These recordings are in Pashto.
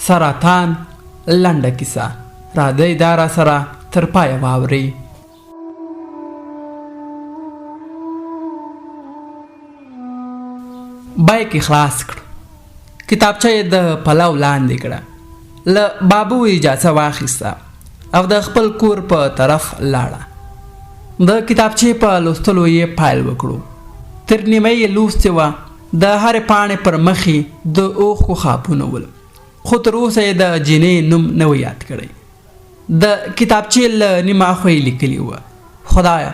سرطان لنډه کیسه. راځئ دا را سره تر پایه واورئ. بایک یې خلاص کړ. کتابچه یې د پلو لاندې کړه. له بابو اجازه واخیسته او د خپل کور په طرف لاړه. د کتابچې په لوستلو یې پیل وکړو. تر نیمه یې لوستې وه. د هرې پاڼې پر مخې د اوښکو خاپونه ول، خو تر اوسه یې د جینۍ نوم نه و یاد کړی. د کتابچې له نیمه اخوا یې لیکلي وه: خدایه،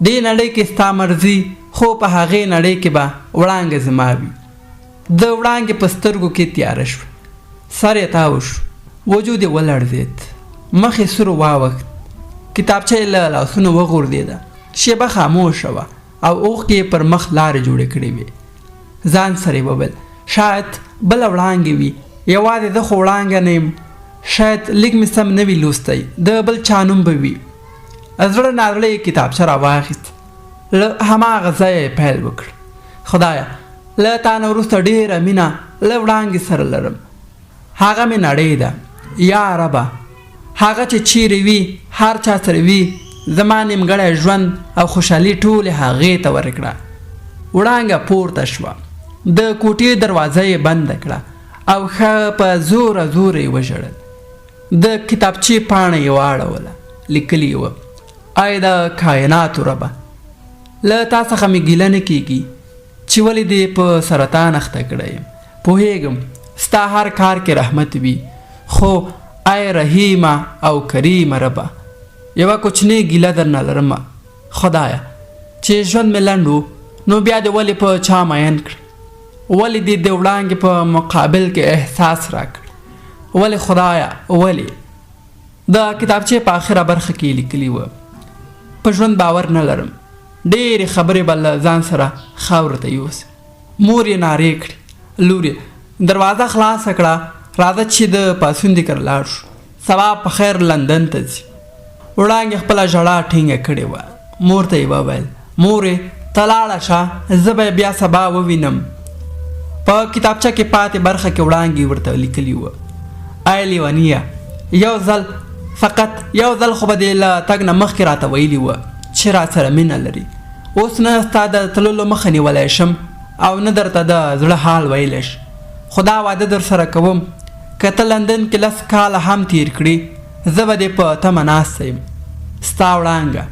دې نړۍ کې ستا مرضي، خو په هغې نړۍ کې به وړانګه زما وي. د وړانګې په سترګو کې تیاره شوه. سر یې تاو شو، وجود یې ولړزېد، مخ یې سور واوښت. کتابچه یې له لاسونو وغورځېده. شیبه خاموشه وه او اوښکې یې پر مخ لارې جوړې کړې وې. ځان سره یې وویل: شاید بله وړانګې وي، یوازې زه خو وړانګه نه یم. شاید لیک مې سم نه وي لوستی، د بل چا نوم به وي. زړه نازړه یې کتابچه راواخیست. له هماغه ځایه یې پیل وکړ: خدایه، له تا نه وروسته ډېره مینه له وړانګې سره لرم. هغه مې نړۍ ده. یا ربه، هغه چې چیرې وي، هر چا سره وي، زما نیمګړی ژوند او خوشحالي ټولې هغې ته ورکړه. وړانګه پورته شوه. د کوټې دروازه یې بنده کړه او ښه په زوره زوره یې وژړل. د کتابچې پاڼه یې واړوله. لیکلي وه: ای د کائناتو ربه، له تا څخه مې ګیله نه کېږي چې ولې دې په سرطان اخته کړی یم. پوهېږم ستا هر کار کې رحمت وي، خو ای رحیمه او کریمه ربه، یوه کوچنۍ ګیله درنه لرمه. خدایه، چې ژوند مې لنډ و، نو بیا دې ولې په چا مین کړ؟ ولې دې د وړانګې په مقابل کې احساس راکړ؟ ولې خدایه ولې؟ د کتابچې په آخره برخه کې لیکلي وه: په ژوند باور نه لرم، ډېرې خبرې به له ځان سره خاورو ته یوسم. مور یې نارې کړې: لورې، دروازه خلاصه کړه، راځه چې د پاڅون دې کره لاړ شو. سبا په خیر لندن ته ځي. وړانګې خپله ژړا ټینګه کړې وه. مور ته یې وویل: مورې، ته لاړه شه، زه به بیا سبا ووینم. په کتابچه کې پاتې برخه کې وړانګې ورته لیکلي وه: ای لیونیه، فقط یو ځل خو به دې له تګ نه مخکې راته ویلي وه چې را سره مینه لري. اوس نه ستا د تللو مخه نیولی شم او نه درته د زړه حال ویلی شم. خو دا واده در سره کوم، که ته لندن کې 10 کاله هم تیر کړي، زه به دې په تمه ناسته یم. ستا وړانګه.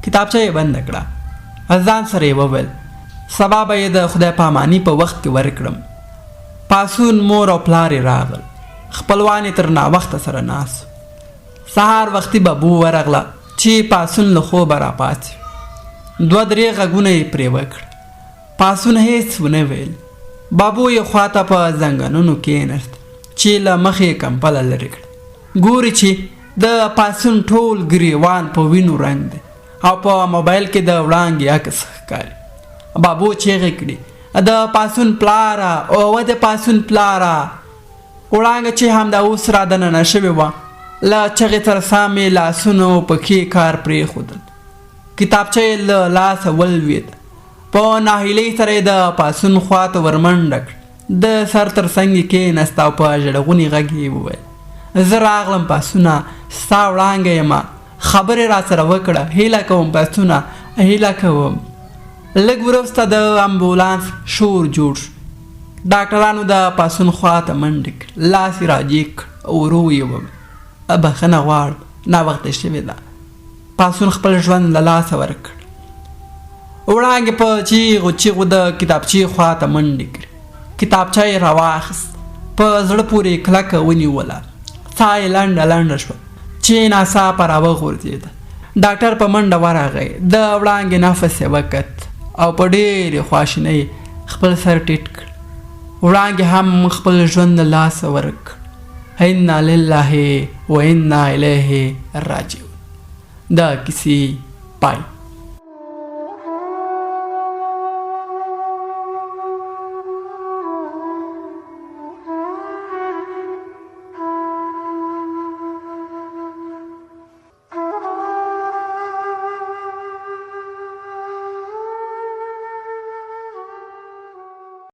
کتابچه یې بنده کړه. ځان سره یې وویل: سبا به یې د خدای پاماني په وخت کې ورکړم. پاڅون مور او پلار یې راغل. خپلوان یې تر ناوخته سره ناست. سهار وختي ببو ورغله چې پاڅون له خوبه راپاڅي. 2-3 غږونه یې پرې وکړ. پاڅون هېڅ ونه ویل. بابو یې خواته په زنګنونو کېناست چې له مخې یې کمپله لرې کړه. ګوري چې د پاڅون ټول ګریوان په وینو رنګ دی او په موبایل کې د وړانګې عکس ښکاري. بابو چیغې کړې: د پاڅون پلاره، اوه د پاڅون پلاره! وړانګه چې همدا اوس را دننه شوې وه، له چغې تر سامې لاسونو پکې کار پرېښودل. کتابچه یې له لاسه ولوېده. په ناهیلۍ سره یې د پاڅون خواته ورمنډه کړه. د سر تر څنګ یې کېناست او په ژړغوني غږ یې وویل: زه راغلم پاڅونه، ستا وړانګه یمه، خبرې را سره وکړه، هیله کوم پاڅونه، هیله کوم. لږ وروسته د امبولانس شور جوړ شو. ډاکټرانو د پاڅون خواته منډې کړې. لاس یې راجېګ کړ. ورو یې وویل: بخښنه غواړم، ناوخته شوې ده. پاڅون خپل ژوند له لاسه ورکړ. وړانګې په چیغو چیغو د کتابچې خواته منډې کړې. کتابچه یې راواخیست. په زړه پورې کلکه ونیوله. ساه یې لنډه لنډه شوه چې ناڅاپه راوغورځېده. ډاکټر په منډه ورغی. د وړانګې نفس یې وکت او په ډېرې خواشینۍ خپل سر ټیټ کړ. وړانګې هم خپل ژوند له لاسه ورکړ. انا لله و انا الیه راجعون. دا کیسې پای.